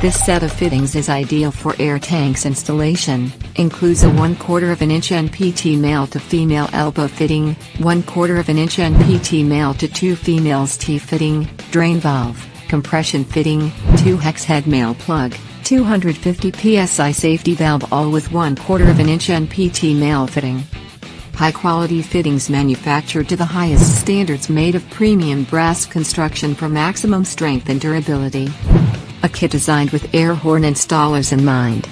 This set of fittings is ideal for air tanks installation, includes a 1/4 inch NPT Male to Female elbow fitting, 1/4 inch NPT Male to 2 females T fitting, drain valve, compression fitting, 2 hex head male plug, 250 PSI Safety Valve, all with 1/4 inch NPT Male fitting. High-quality fittings manufactured to the highest standards, made of premium brass construction for maximum strength and durability. A kit designed with air horn installers in mind.